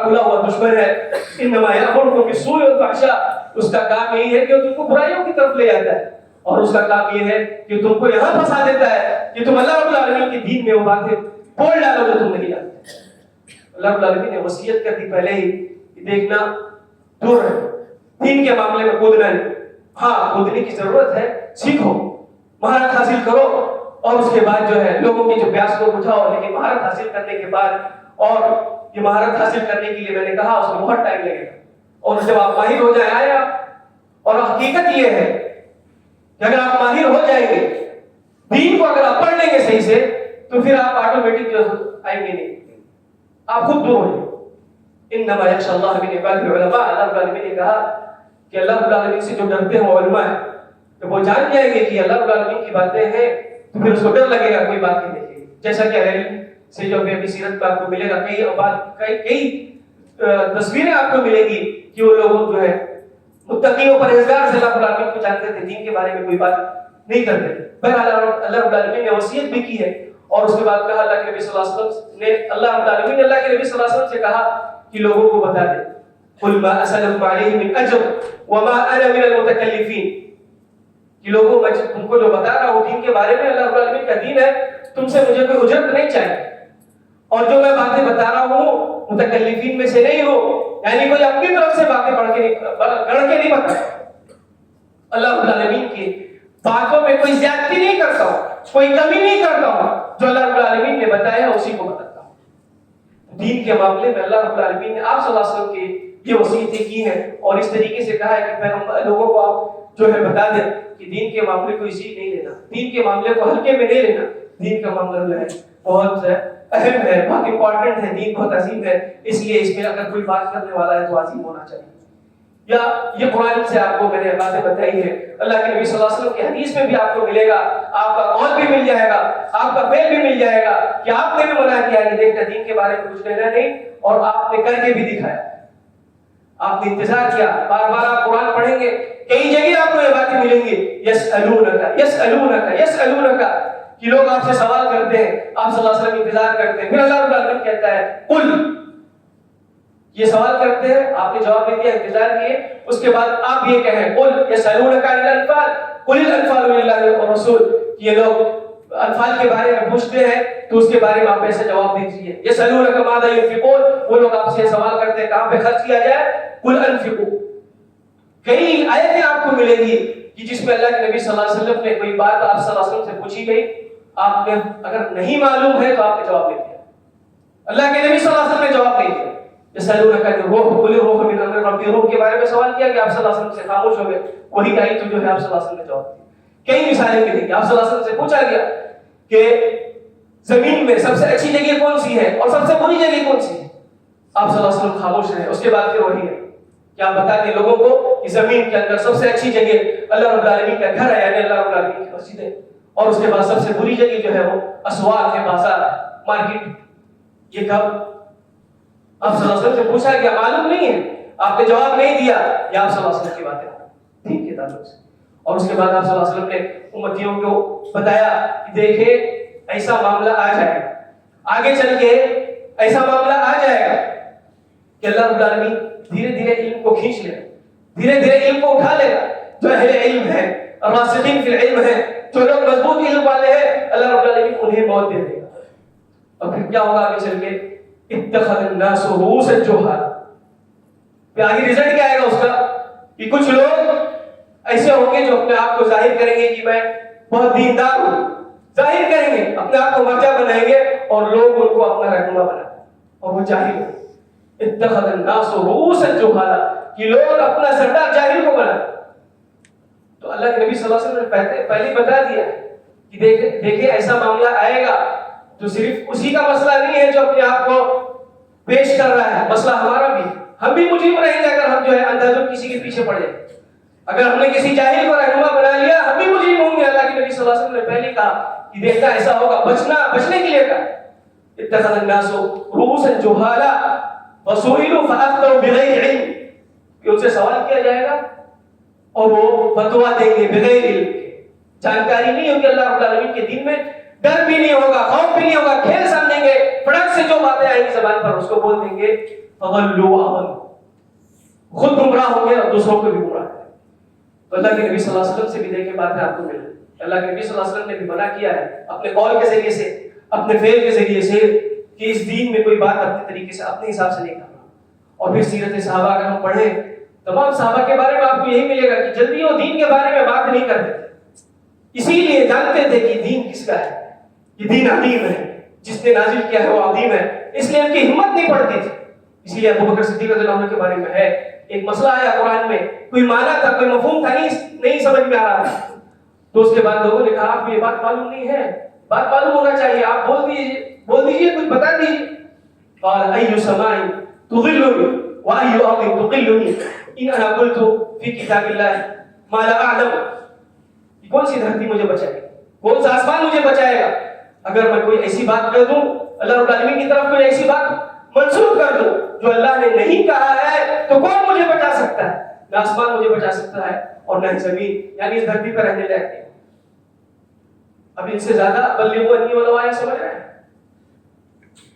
کھلا ہوا دشمن ہے۔ انما یأمرکم بالسوء والفحشاء، اس کا کام یہی ہے کہ تم کو برائیوں کی طرف لے جاتا ہے، اور اس کا کام یہ ہے کہ تم کو یہاں پھنسا دیتا ہے کہ تم اللہ رب العالمین کے دین میں وہ باتیں بول ڈالو جو تم نہیں جانتے۔ اللہ رب العالمین نے وصیت کر دی پہلے ہی کہ دیکھنا دور رہو، دین کے معاملے میں کودنا نہیں، ہاں کودنے کی ضرورت ہے، سیکھو، مہارت حاصل کرو، اور اس کے بعد جو ہے لوگوں کی جو پیاس کو بجھاؤ، لیکن مہارت حاصل کرنے کے بعد، اور یہ مہارت حاصل کرنے کے لیے میں نے کہا اس میں بہت ٹائم لگے گا، اور جب آپ ماہر ہو جائیں آئے آپ، اور حقیقت یہ ہے کہ اگر آپ ماہر ہو جائیں گے دین کو، اگر آپ پڑھ لیں گے صحیح سے، تو پھر آپ آٹومیٹک جو آئیں گے نہیں، آپ خود دور ہو جائیں۔ انما یخشی اللہ من عبادہ العلماء، اللہ رب العالمین نے کہا کہ اللہ رب العالمین سے جو ڈرتے ہیں وہ علماء ہیں، تو وہ جان جائیں گے کہ اللہ رب العالمین کی باتیں ہیں، تو پھر اس کو ڈر لگے گا، کوئی بات نہیں دیکھے گی۔ جیسا کہ علم سے جو اپنی سیرت پہ آپ کو ملے گا، کئی تصویریں آپ کو ملے گی کہ وہ لوگ جو ہے متقی و پرہیزگار سے اللہ رب العالمین کو جانتے تھے، دین کے بارے میں کوئی بات نہیں کرتے تھے۔ بہرحال اللہ رب العالمین نے وصیت بھی کی ہے، اور اس کے بعد کہا اللہ کے نبی صلی اللہ علیہ وسلم نے، اللہ رب العالمین نے اللہ کے نبی صلی اللہ علیہ وسلم سے کہا کہ لوگوں کو بتا دے، قل ما اسألکم علیہ من اجر وما انا من المتکلفین، کہ لوگوں میں تم کو جو بتا رہا ہوں دین کے بارے میں، اللہ رب العالمین کا دین ہے، تم سے مجھے کوئی اجرت نہیں چاہیے، اور جو میں باتیں بتا رہا ہوں متکلفین میں سے نہیں ہو، یعنی کوئی اپنی طرف سے باتیں گڑھ کے نہیں بتا، اللہ رب العالمین کی باتوں میں کوئی زیادتی نہیں کرتا ہوں، کوئی کمی نہیں کرتا ہوں، جو اللہ رب العالمین نے بتایا اسی کو بتاتا ہوں۔ دین کے معاملے میں اللہ رب العالمین نے آپ صلی اللہ علیہ وسلم کی یہ وصیتیں کی ہیں، اور اس طریقے سے کہا ہے کہ پیغمبر لوگوں کو آپ جو ہے بتا دیں کہ دین کے معاملے کو ایزی نہیں لینا، دین کے معاملے کو ہلکے میں نہیں لینا، دین کا معاملہ جو ہے بہت اہم ہے، بہت امپورٹنٹ ہے، دین بہت عظیم ہے، اس لیے اس میں اگر کوئی بات کرنے والا ہے تو عظیم ہونا چاہیے۔ یا یہ قرآن سے آپ کو میں نے باتیں بتائی ہے، اللہ کے نبی صلی اللہ علیہ وسلم کی حدیث میں بھی آپ کو ملے گا، آپ کا قول بھی مل جائے گا، آپ کا فعل بھی مل جائے گا کہ آپ نے بھی منع کیا کہ دیکھنا دین کے بارے میں کچھ لینا نہیں، اور آپ نے کر کے بھی دکھایا، آپ نے انتظار کیا، بار بار آپ قرآن پڑھیں گے، کئی جگہ آپ کو یہ باتیں ملیں گی، یسألونک یسألونک یسألونک، کہ لوگ آپ سے سوال کرتے ہیں، آپ صلی اللہ علیہ وسلم انتظار کرتے ہیں، پھر اللہ رب العالمین کہتا ہے قل، یہ سوال کرتے ہیں، آپ نے جواب دے دیا، انتظار کیے، اس کے بعد آپ یہ کہیں قل یسألونک عن الانفال قل الانفال للہ والرسول، یہ لوگ انفال کے بارے میں پوچھتے ہیں تو اس کے بارے میں آپ ایسے جواب دیجیے، یسألونک ماذا ينفقون، وہ لوگ آپ سے سوال کرتے ہیں کہاں پہ خرچ کیا جائے، قل انفقوا۔ کئی آیتیں آپ کو ملے گی کہ جس میں اللہ کے نبی صلی اللہ علیہ وسلم نے کوئی بات آپ صلی اللہ علیہ وسلم سے پوچھی گئی، آپ نے اگر نہیں معلوم ہے تو آپ نے جواب نہیں دیا، اللہ کے نبی صلی اللہ علیہ وسلم نے جواب نہیں دیا، یسألونک عن الروح قل الروح من امر ربی، روح کے بارے میں سوال کیا کہ آپ صلی اللہ علیہ وسلم سے خاموش ہو گئے، وہی آئی تو جو ہے آپ صلی اللہ علیہ وسلم نے جواب دیا۔ کئی مثالیں ملیں گی، آپ صلی اللہ علیہ وسلم سے پوچھا گیا کہ زمین میں سب سے اچھی جگہ کون سی ہے اور سب سے بری جگہ کون سی ہے، آپ صلی اللہ علیہ وسلم خاموش رہے۔ اس کے بعد پھر وہی ہے کہ آپ بتا دیں لوگوں کو کہ زمین کے اندر سب سے اچھی جگہ اللہ رب العالمین کا گھر ہے، یعنی اللہ رب العالمین کی مسجد ہے، اور اس کے بعد سب سے بری جگہ جو ہے وہ اسواق ہے، بازار ہے، مارکیٹ۔ یہ کب؟ آپ صلی اللہ علیہ وسلم سے پوچھا گیا، معلوم نہیں ہے، آپ نے جواب نہیں دیا، یہ آپ صلی اللہ علیہ وسلم کی باتیں دین کے تعلق سے۔ اور اس کے بعد آپ صلی اللہ علیہ وسلم نے امتیوں کو بتایا کہ دیکھیں ایسا معاملہ آ جائے گا، آگے چل کے ایسا معاملہ آ جائے گا کہ اللہ رب العالمین دھیرے دھیرے علم کو کھینچ لے، دھیرے دھیرے علم کو اٹھا لے گا۔ جو اہل علم ہے، راسخین فی العلم ہے، جو لوگ مضبوط علم والے ہیں، اللہ رب العالمین انہیں موت دے دے گا۔ اور پھر کیا ہوگا آگے چل کے؟ اتخذ الناس رؤوسا جہالا، پھر آگے رزلٹ کیا آئے گا اس کا کہ کچھ لوگ ایسے ہوں گے جو اپنے آپ کو ظاہر کریں گے کہ میں بہت دیندار ہوں، ظاہر کریں گے، اپنے آپ کو مرجع بنائیں گے اور لوگ ان کو اپنا رہنما بنائیں گے، اور وہ جاہل ہیں۔ اتخذ الناس رؤوسا جہالا، کہ لوگ اپنا سردار جاہل کو بنائیں۔ تو اللہ کے نبی صلی اللہ علیہ وسلم نے پہلے بتا دیا کہ دیکھیں ایسا معاملہ آئے گا تو صرف اسی کا مسئلہ نہیں ہے جو اپنے آپ کو پیش کر رہا ہے، مسئلہ ہمارا بھی، ہم بھی مجرم رہیں گے اگر ہم جو ہے اندھادھند کسی کے پیچھے پڑ جائیں۔ اگر ہم نے کسی جاہل کو رہنما بنا لیا، ہم بھی مجرم ہوں گے۔ اللہ کے نبی صلی اللہ علیہ وسلم نے پہلے کہا کہ دیکھنا ایسا ہوگا، بچنے کے لیے کہا اتخذ الناس رؤوسا جہالا وسئلوا فافتوا بغیر علم، کہ ان سے سوال کیا جائے گا اور وہ فتوا دیں گے بغیر علم کے، جانکاری نہیں ہوگی اللہ رب العالمین کے دین میں، ڈر بھی نہیں ہوگا، خوف بھی نہیں ہوگا، کھیل سمجھیں گے، فڑک سے جو باتیں آئیں گی زبان پر اس کو بول دیں گے، فضلوا اضلوا، خود گمراہ ہوں گے اور دوسروں کو بھی گمراہ کریں۔ تو اللہ کے نبی صلی اللہ علیہ وسلم سے بھی دیکھیں باتیں آپ کو ملیں۔ اللہ کے نبی صلی اللہ علیہ وسلم نے بھی منع کیا ہے اپنے قول کے ذریعے سے، اپنے فعل کے ذریعے سے، کہ اس دین میں کوئی بات اپنے طریقے سے اپنے حساب سے نہیں کرنا۔ اور پھر سیرت صحابہ اگر ہم پڑھیں، تمام صحابہ کے بارے میں آپ کو یہی ملے گا کہ جلدی وہ دین کے بارے میں بات نہیں کرتے تھے، اسی لیے جانتے تھے کہ دین کس کا ہے، یہ دین عظیم ہے، جس نے نازل کیا ہے وہ عظیم ہے، اس لیے ان کی ہمت نہیں پڑتی تھی۔ اسی لیے ابو بکر صدیق رضی اللہ عنہ کے بارے میں ہے، ایک مسئلہ آیا قرآن میں، کوئی معنی تھا، کوئی مفہوم تھا، نہیں سمجھ میں آ رہا تھا، تو اس کے بعد لوگوں نے کہا آپ کو یہ بات معلوم نہیں ہے، بات معلوم ہونا چاہیے، آپ بول دیجیے کچھ بتا دیجیے۔ قال ای سماء تظلنی وائی ارض تقلنی ان انا قلت فی کتاب اللہ ما لا اعلم، کون سی دھرتی مجھے بچائے گا، کون سا آسمان مجھے بچائے گا اگر میں کوئی ایسی بات کر دوں، اللہ رب العالمین کی طرف کوئی ایسی بات منسوخ کر دوں جو اللہ نے نہیں کہا ہے، تو کون مجھے بچا سکتا ہے؟ نہ آسمان مجھے بچا سکتا ہے اور نہ زمین، یعنی اس دھرتی پر رہنے لائق ہے۔ اب ان سے زیادہ بلغوا انی ولو آیہ سمجھ رہے ہیں۔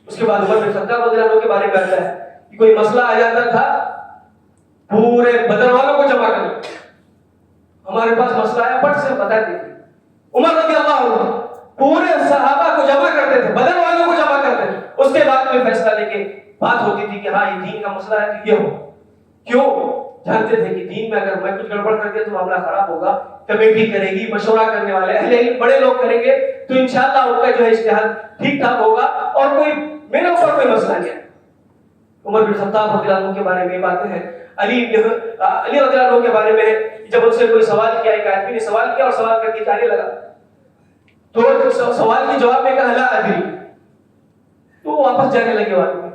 اس کے بعد عمر بن خطاب رضی اللہ عنہ کے بارے میں آتا ہے کہ کوئی مسئلہ آ جاتا تھا، پورے بدر والوں کو جمع کر لو، ہمارے پاس مسئلہ آیا پٹ سے بتا دیتے۔ عمر رضی اللہ عنہ پورے صحابہ کو جمع کرتے تھے، بدر والوں کو جمع کرتے تھے، اس کے بعد میں فیصلہ لے کے بات ہوتی تھی کہ ہاں یہ دین کا مسئلہ ہے تو یہ ہو۔ کیوں؟ جانتے تھے کہ دین میں اگر میں کچھ گڑبڑ کر دیا تو معاملہ خراب ہوگا، کمیٹی کرے گی، مشورہ کرنے والے اہل علم بڑے لوگ کریں گے تو انشاءاللہ ان کا جو ہے اجتہاد ٹھیک ٹھاک ہوگا اور کوئی میرے اوپر کوئی مسئلہ نہیں ہے۔ عمر بن خطاب رضی اللہ عنہ کے بارے میں یہ باتیں ہیں۔ علی رضی اللہ عنہ کے بارے میں جب ان سے کوئی سوال کیا، ایک آدمی نے سوال کیا اور سوال کر کے جانے لگا، تو سوال کے جواب میں کہا لا ادری، تو وہ واپس جانے لگے آدمی۔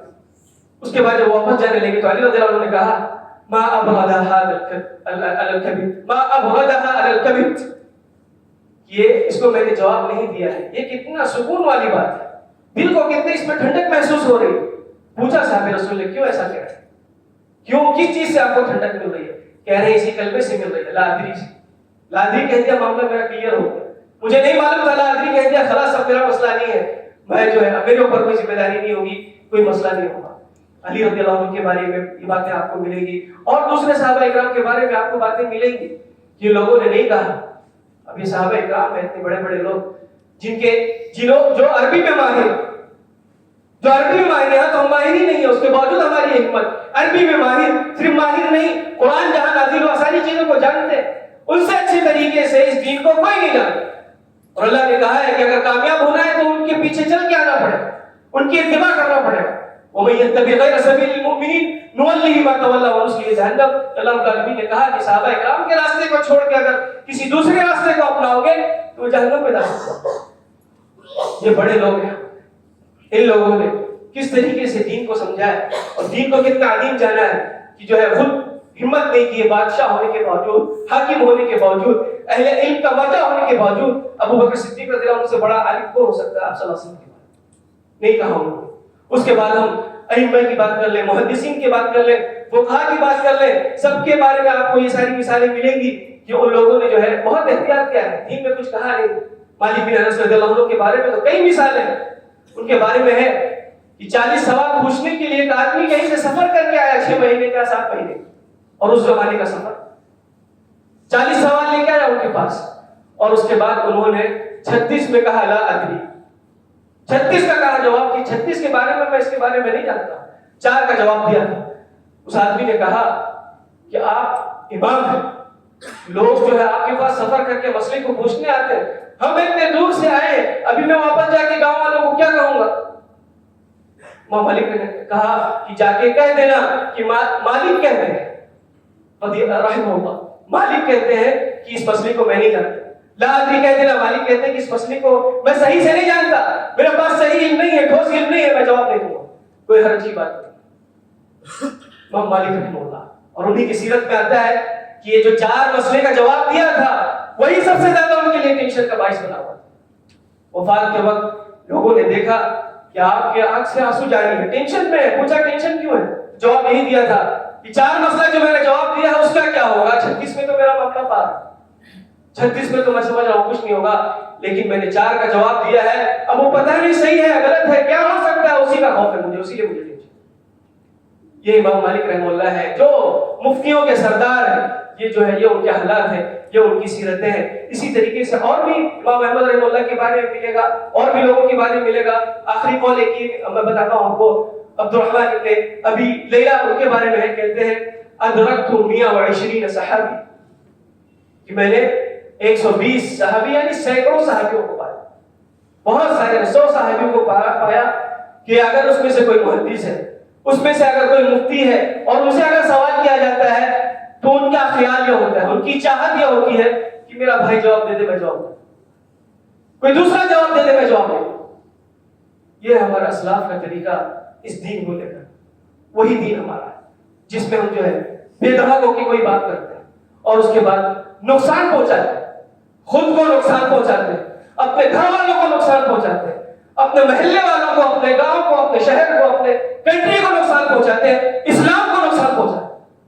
اس کے بعد جب واپس جانے لگے تو علی رضی اللہ عنہ نے کہا ما ابغضها على الكبد، ما ابغضها على الكبد، یہ اس کو میں نے جواب نہیں دیا ہے، یہ کتنا سکون والی بات ہے، دل کو کتنے اس میں ٹھنڈک محسوس ہو رہی ہے۔ پوچھا صاحب رسول نے کیوں ایسا کہہ رہے ہیں، کیوں کس چیز سے آپ کو ٹھنڈک مل رہی ہے؟ کہہ رہے ہیں اسی کلمے سے مل رہی ہے، لا ادری سے۔ لا ادری کہہ دیا، معاملہ میرا کلیئر ہو گیا، مجھے نہیں معلوم تھا، لا ادری کہہ دیا، خلاص اب میرا مسئلہ نہیں ہے، میں جو ہے میرے اوپر کوئی ذمہ داری نہیں ہوگی، کوئی مسئلہ نہیں ہوگا۔ علی رضی اللہ عنہ کے بارے میں یہ باتیں آپ کو ملیں گی، اور دوسرے صحابہ اکرام کے بارے میں آپ کو باتیں ملیں گی کہ لوگوں نے نہیں کہا۔ اب یہ صحابہ اکرام ہیں اتنے بڑے بڑے لوگ جو عربی میں ماہر، جو عربی میں ماہر ہے، تو ہم ماہر ہی نہیں ہے، اس کے باوجود ہماری حکمت عربی میں ماہر، صرف ماہر نہیں، قرآن جہاں نازل ہوا ساری چیزوں کو جانتے ہیں، ان سے اچھے طریقے سے اس دین کو کوئی نہیں جانتا۔ اور اللہ نے کہا ہے کہ اگر کامیاب ہونا ہے تو ان کے پیچھے چل کے آنا پڑے، ان کی اتباع کرنا پڑے گا، وَمَن يَتَّبِعْ غَيْرَ سَبِيلِ الْمُؤْمِنِينَ نُوَلِّهِ مَا تَوَلَّىٰ وَنُصْلِهِ جَهَنَّمَ. اللہ رب العالمین نے کہا کہ صحابہ کرام کے راستے کو چھوڑ کے اگر کسی دوسرے راستے کو اپناؤ گے تو جہنم میں داخل ہوگا. یہ بڑے لوگ ہیں. ان لوگوں نے کس طریقے سے دین کو سمجھا ہے اور دین کو کتنا عظیم جانا ہے کہ جو ہے خود ہمت نہیں کی ہے بادشاہ ہونے کے باوجود, حاکم ہونے کے باوجود, اہل علم کا مرجع ہونے کے باوجود. ابو بکر صدیق رضی اللہ عنہ سے بڑا عالم کون ہو سکتا ہے آپ صلی اللہ علیہ وسلم کے بعد؟ نہیں کہا انہوں نے. اس کے بعد ہم ائمہ کی بات کر لیں, محدثین کی بات کر لیں, فقہاء کی بات کر لیں, سب کے بارے میں آپ کو یہ ساری مثالیں ملیں گی کہ ان لوگوں نے جو ہے بہت احتیاط کیا ہے, دین میں کچھ کہا نہیں. مالک بن انس رضی اللہ عنہ کے بارے میں تو کئی مثالیں ہیں. ان کے بارے میں ہے کہ 40 سوال پوچھنے کے لیے ایک آدمی کہیں سے سفر کر کے آیا 6 مہینے کا 7 مہینے, اور اس زمانے کا سفر 40 سوال لے کے آیا ان کے پاس, اور اس کے بعد انہوں نے 36 میں کہا لا ادری, 36 کا کہا جواب کہ 36 کے بارے میں اس کے بارے میں نہیں جانتا. 4 کا جواب دیا تھا. اس آدمی نے کہا کہ آپ امام ہیں, لوگ جو ہے آپ کے پاس سفر کر کے مسئلے کو پوچھنے آتے ہیں, ہم اتنے دور سے آئے, ابھی میں واپس جا کے گاؤں والوں کو کیا کہوں گا؟ امام مالک نے کہا کہ جا کے کہہ دینا کہ مالک کہتے ہیں رحمہ اللہ, مالک کہتے ہیں کہ اس مسئلے کو میں نہیں جانتا. لا ادری کہہ دینا, مالک کہتے ہیں کہ اس مسئلے کو میں صحیح سے نہیں جانتا, میرے پاس صحیح علم نہیں ہے, ٹھوس علم نہیں ہے, میں جواب نہیں دوں گا. کوئی حرج کی بات نہیں. امام مالک رحمہ اللہ, اور انہی کی سیرت میں آتا ہے کہ یہ جو 4 مسئلے کا جواب دیا تھا وہی سب سے زیادہ ان کے لیے ٹینشن کا باعث بنا ہوا تھا. وفات کے وقت لوگوں نے دیکھا کہ آپ کے آنکھ سے آنسو جاری ہے, ٹینشن میں ہے. پوچھا ٹینشن کیوں ہے؟ جواب یہی دیا تھا کہ 4 مسئلہ جو میں نے جواب دیا ہے اس کا کیا ہوگا؟ 36 میں تو میرا معاملہ پار, 36 میں تو میں سمجھ رہا ہوں کچھ نہیں ہوگا, لیکن میں نے 4 کا جواب دیا ہے, اب وہ پتہ نہیں صحیح ہے غلط ہے کیا ہو سکتا ہے, اسی کا خوف ہے مجھے, اسی لیے مجھے ٹینشن. یہ امام مالک رحمہ اللہ ہے جو مفتیوں کے سردار ہیں. یہ جو ہے یہ ان کے حالات ہیں, یہ ان کی سیرتیں ہیں. اسی طریقے سے اور بھی امام احمد رحمہ اللہ کے بارے میں ملے گا, اور بھی لوگوں کے بارے میں ملے گا. آخری قول ایک ہی میں بتاتا ہوں آپ کو, عبد الرحمن ابن ابی لیلہ ان کے بارے میں ہے, کہتے ہیں ادرکت 120 صحابی, کہ میں نے 120 صحابی یعنی سینکڑوں صحابیوں کو پایا, بہت سارے 100 صحابیوں کو پایا کہ اگر اس میں سے کوئی محدث ہے, اس میں سے اگر کوئی مفتی ہے اور ان سے اگر سوال کیا جاتا ہے تو ان کا خیال یہ ہوتا ہے, ان کی چاہت یہ ہوتی ہے کہ میرا بھائی جواب دے دے میں جواب دوں, کوئی دوسرا جواب دے دے میں جواب دوں. یہ ہمارا اسلاف کا طریقہ اس دین کو لے کر, وہی دین ہمارا ہے جس میں ہم جو ہے بے دماغ ہو کے کوئی بات کرتے ہیں اور اس کے بعد نقصان پہنچاتے ہیں, خود کو نقصان پہنچاتے ہیں, اپنے گھر والوں کو نقصان پہنچاتے ہیں, اپنے محلے والوں کو, اپنے گاؤں کو, اپنے شہر کو, اپنے کنٹری کو نقصان پہنچاتے ہیں, اسلام کو نقصان پہنچاتے ہیں.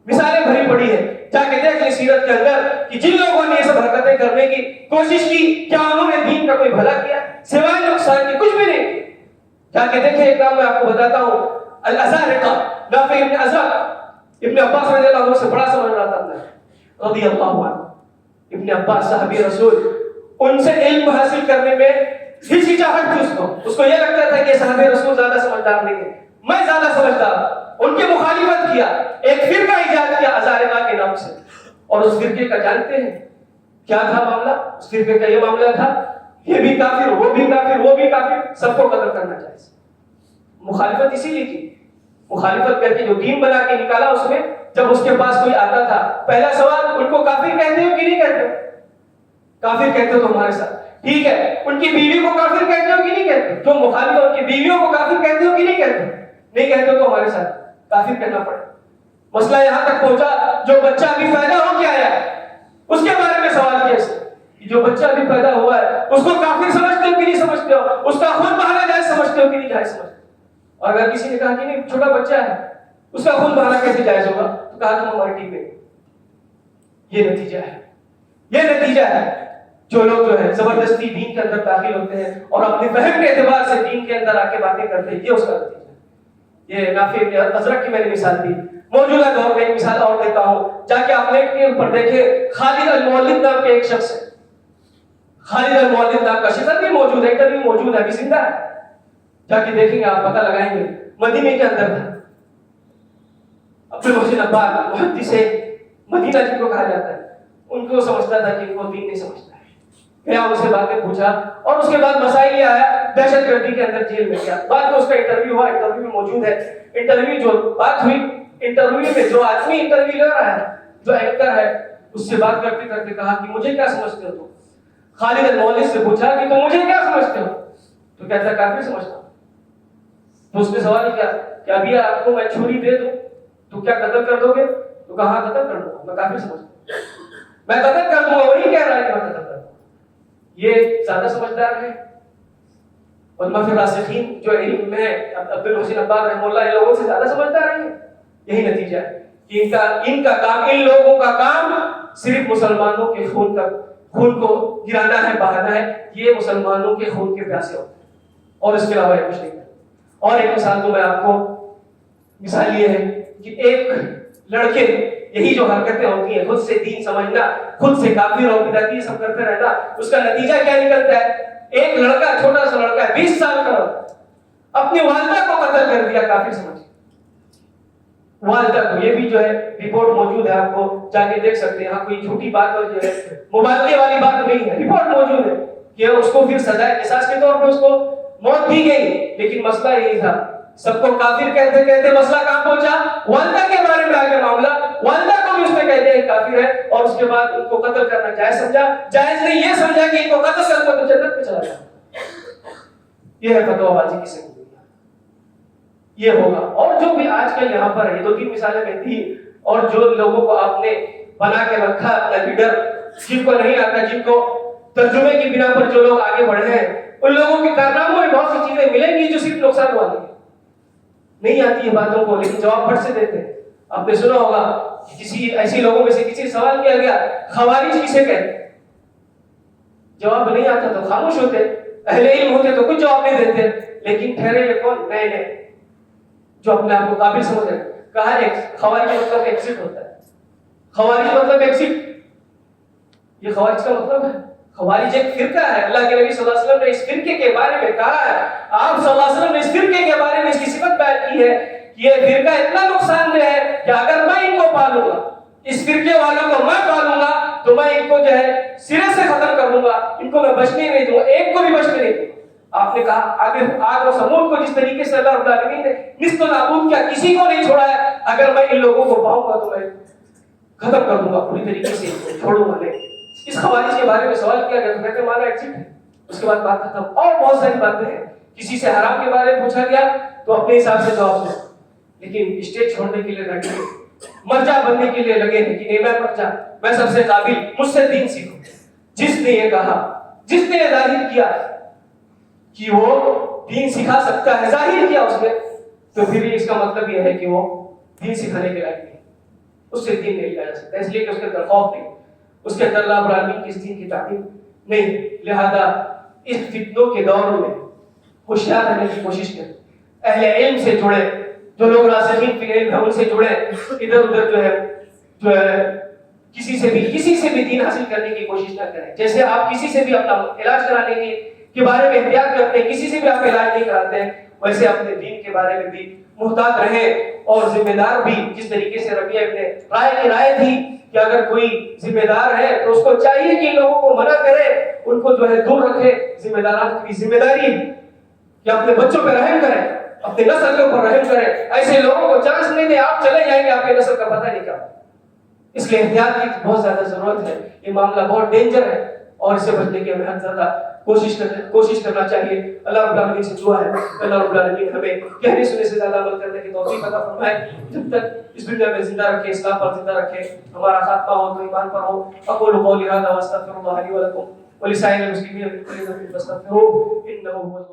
مثالیں بھری پڑی ہے, جا کے دیکھ لیں سیرت کے اندر کہ جن لوگوں نے یہ سب حرکتیں کرنے کی کوشش کی کیا انہوں نے دین کا کوئی بھلا کیا؟ سوائے نقصان کے کچھ بھی نہیں. جا کے دیکھیں, ایک نام میں آپ کو بتاتا ہوں, الازارقہ, نافع ابن ازرق, ابن عباس رضی اللہ عنہ سے بڑا سمجھ رہا تھا رضی اللہ عنہ. ابن عباس صحابی رسول, ان سے علم حاصل کرنے میں ہچکچاہٹ تھی اس کو یہ لگتا تھا کہ صحابی رسول زیادہ سمجھدار نہیں ہے, میں زیادہ سمجھدار. ان کے مخالفت کیا, ایک فرقہ ایجاد کیا ازارقہ کے نام سے, اور اس فرقے کا جانتے ہیں کیا تھا معاملہ؟ اس فرقے کا یہ معاملہ تھا یہ بھی کافر, وہ بھی کافر, وہ بھی کافر, سب کو قتل کرنا چاہیے. مخالفت اسی لیے کی, مخالفت کر کے جو دین بنا کے نکالا اس میں, جب اس کے پاس کوئی آتا تھا پہلا سوال ان کو کافر کہتے ہو کہ نہیں کہتے ہو؟ کافر کہتے ہو تو ہمارے ساتھ ٹھیک ہے. ان کی بیوی کو کافر کہتے ہو کہ نہیں کہتے؟ جو مخالف ان کی بیویوں کو کافر کہتے ہو کہ نہیں کہتے؟ نہیں کہتے ہو تو ہمارے ساتھ کافر کہنا پڑے. مسئلہ یہاں تک پہنچا جو بچہ ابھی پیدا ہو کے آیا ہے اس کے بارے میں سوال کیا اس نے, جو بچہ ابھی پیدا ہوا ہے اس کو کافر سمجھتے ہو کہ نہیں سمجھتے ہو, اس کا خون بہانا جائز سمجھتے ہو کہ نہیں جائز سمجھتے ہو؟ اور اگر کسی نے کہا کہ نہیں چھوٹا بچہ ہے اس کا خون بہانا کیسے جائز ہوگا, تو کہا تم ہماری ٹیم میں. یہ نتیجہ ہے, یہ نتیجہ ہے. جو لوگ جو ہے زبردستی دین کے اندر داخل ہوتے ہیں اور اپنے فہم کے اعتبار سے دین کے اندر آ کے باتیں کرتے ہیں, یہ اس کا نتیجہ ہے. یہ نافع ابن ازرق کی میں نے مثال دی. موجودہ دور میں ایک مثال اور دیتا ہوں, جا کے آپ نیٹ کے اوپر دیکھیں, خالد المولد نام کے ایک شخص ہے. خالد المولد نام کا شخص بھی موجود ہے, انٹرویو موجود ہے, ابھی زندہ ہے. جا کے دیکھیں گے آپ, پتہ لگائیں گے. مدینے کے اندر تھا. عبد المحسن عباد محدث مدینہ جن کو کہا جاتا ہے, ان کو سمجھتا تھا کہ ان کو دین نہیں سمجھتا ہے, گیا ان سے باتیں پوچھا اور اس کے بعد مسائل یہ آیا دہشت گردی کے اندر جیل میں گیا. بعد میں اس کا انٹرویو ہوا, انٹرویو میں موجود ہے. انٹرویو جو بات ہوئی, انٹرویو میں جو آدمی انٹرویو لے رہا ہے, جو اینکر ہے, اس سے بات کرتے کرتے کہا کہ مجھے کیا سمجھتے ہو تم؟ خالد المولد سے پوچھا کہ تم مجھے کیا سمجھتے ہو؟ تو کہتا ہے کافر سمجھتا ہوں. تو اس نے سوال کیا کہ ابھی آپ کو میں چھری دے دوں تو کیا قتل کر دو گے؟ تو کہا ہاں قتل کر دوں گا, میں کافر سمجھتا ہوں, میں قتل کر دوں گا. وہی کہہ رہا ہے کہ میں قتل کر دوں گا. یہ زیادہ سمجھدار ہے. علماء فی الراسخین جو علم میں عبد الحسین عباد رحمہ اللہ ان لوگوں سے زیادہ سمجھدار ہیں. یہی نتیجہ ہے کہ ان کا کام, ان لوگوں کا کام صرف مسلمانوں کے خون کو گرانا ہے, بہانا ہے. یہ مسلمانوں کے خون کے پیاسے ہوتے ہیں اور اس کے علاوہ یہ کچھ نہیں ہے. اور ایک مثال تو میں آپ کو, مثال یہ ہے کہ ایک لڑکے یہی جو حرکتیں ہوتی ہیں, خود سے دین سمجھنا, خود سے کافر اور بدعتی سب کرتے رہنا, اس کا نتیجہ کیا نکلتا ہے؟ ایک لڑکا, چھوٹا سا لڑکا ہے 20 سال کا, اپنی والدہ کو قتل کر دیا کافر سمجھ. والدہ کو, یہ بھی جو ہے رپورٹ موجود ہے, آپ کو جا کے دیکھ سکتے ہیں. یہاں کوئی جھوٹی بات اور جو ہے مبالغے والی بات نہیں ہے, رپورٹ موجود ہے کہ اس کو پھر سزائے قصاص کے طور پہ اس کو موت دی گئی. لیکن مسئلہ یہی تھا, سب کو کافر کہتے کہتے مسئلہ کہاں پہنچا؟ والدہ کے بارے میں آگے معاملہ, والدہ کو بھی اس نے کہہ دیا کہ کافر ہے, اور اس کے بعد ان کو قتل کرنا جائز سمجھا. جائز نہیں, یہ سمجھا کہ ان کو قتل کر دو تو جنت میں چلا جائے. یہ ہے فتویٰ بازی کی سنگین. یہ ہوگا. اور جو بھی آج کل یہاں پر ہے, 2-3 مثالیں میں دی, اور جو لوگوں کو آپ نے بنا کے رکھا اپنا لیڈر, جن کو نہیں آتا, جن کو ترجمے کی بنا پر جو لوگ آگے بڑھے ہیں, ان لوگوں کے کارناموں میں بہت سی چیزیں ملیں گی جو صرف نقصان والی ہیں. نہیں آتی ہے باتوں کو, لیکن جواب پھٹ سے دیتے ہیں. آپ نے سنا ہوگا کسی ایسی لوگوں میں سے کسی سے سوال کیا گیا خوارج کسے کہتے ہیں؟ جواب نہیں آتا تو خاموش ہوتے, اہل علم ہوتے تو کچھ جواب نہیں دیتے. لیکن ٹھہرے یہ کون؟ نئے جو اپنے آپ کو قابل سمجھ رہے ہیں. کہا خوارج کا مطلب ایکسٹ ہوتا ہے. خوارج مطلب ایکسٹ, یہ خوارج کا مطلب ہے. خوارج ایک فرقہ ہے. اللہ کے نبی صلی اللہ علیہ وسلم نے اس فرقے کے بارے میں کہا ہے, آپ صلی اللہ علیہ وسلم نے اس فرقے کے بارے میں اس کی صفت بیان کی ہے کہ یہ فرقہ اتنا نقصان دہ ہے کہ اگر میں ان کو پالوں گا, اس فرقے والوں کو میں پالوں گا, تو میں ان کو جو ہے سرے سے ختم کر دوں گا, ان کو میں بچنے نہیں دوں گا, ایک کو بھی بچنے نہیں دوں گا. آپ نے کہا آگے آگ اور سمود کو جس طریقے سے اللہ رب العالمین نے نصف و نابود کیا, کسی کو نہیں چھوڑا ہے, اگر میں ان لوگوں کو پاؤں گا تو میں ختم کر دوں گا پوری طریقے سے, چھوڑوں گا نہیں. اس خوارج کے بارے میں سوال کیا گیا تو کہتے مانا ایکسٹ ہے. اس کے بعد بات ختم. اور بہت ساری باتیں ہیں. کسی سے حرام کے بارے میں پوچھا گیا تو اپنے حساب سے جواب دو, لیکن اسٹیج چھوڑنے کے لیے لگے, مرجع بننے کے لیے لگے ہیں کہ نہیں میں مرجع, میں سب سے قابل, مجھ سے دین سیکھو. جس نے یہ کہا, جس نے یہ ظاہر کیا کہ وہ دین سکھا سکتا ہے, ظاہر کیا اس نے, تو پھر اس کا مطلب یہ ہے کہ وہ دین سکھانے کے لائق نہیں, اس سے دین نہیں لیا جا سکتا. اس لیے کہ اس کے اندر خوف نہیں, اس کے اندر اللہ رب العالمین کی اس دین کی تعلیم نہیں. لہذا اس فتنوں کے دور میں ہوشیار رہنے کی کوشش کریں, اہل علم سے جڑے, جو لوگ راسخین فی العلم ہیں ان سے جڑے, ادھر ادھر جو ہے کسی سے بھی دین حاصل کرنے کی کوشش نہ کریں. جیسے آپ کسی سے بھی اپنا علاج کرانے کے بارے میں احتیاط کرتے ہیں, کسی سے بھی آپ علاج نہیں کراتے ہیں, ویسے اپنے دین کے بارے میں بھی محتاط رہیں اور ذمہ دار بھی. جس طریقے سے ربیعہ ابن رائے کی رائے تھی کہ اگر کوئی ذمہ دار ہے تو اس کو چاہیے کہ لوگوں کو منع کرے, ان کو جو ہے دور رکھے. ذمہ داران کی ذمہ داری کہ اپنے بچوں پہ رحم کریں, اپنے نسل کے اوپر رحم کریں. ایسے لوگوں کو چانس نہیں دیں, آپ چلے جائیں گے, آپ کے نسل کا پتہ نہیں کیا. اس لیے احتیاط کی بہت زیادہ ضرورت ہے. یہ معاملہ بہت ڈینجر ہے اور اس سے بچنے کی ہمیں زیادہ کوشش کرنا چاہیے. اللہ رب العالمین سے دعا ہے اللہ رب العالمین ہمیں کہنے سننے سے زیادہ عمل کرنے کی توفیق عطا فرمائے. جب تک اس دنیا میں زندہ رکھے, اسلام پر زندہ رکھے, ہمارا خاتمہ ہو تو ایمان پر ہو. اقول قولی ھذا واستغفر اللہ لی ولکم ولسائر المسلمین من كل ذنب فاستغفروه انه هو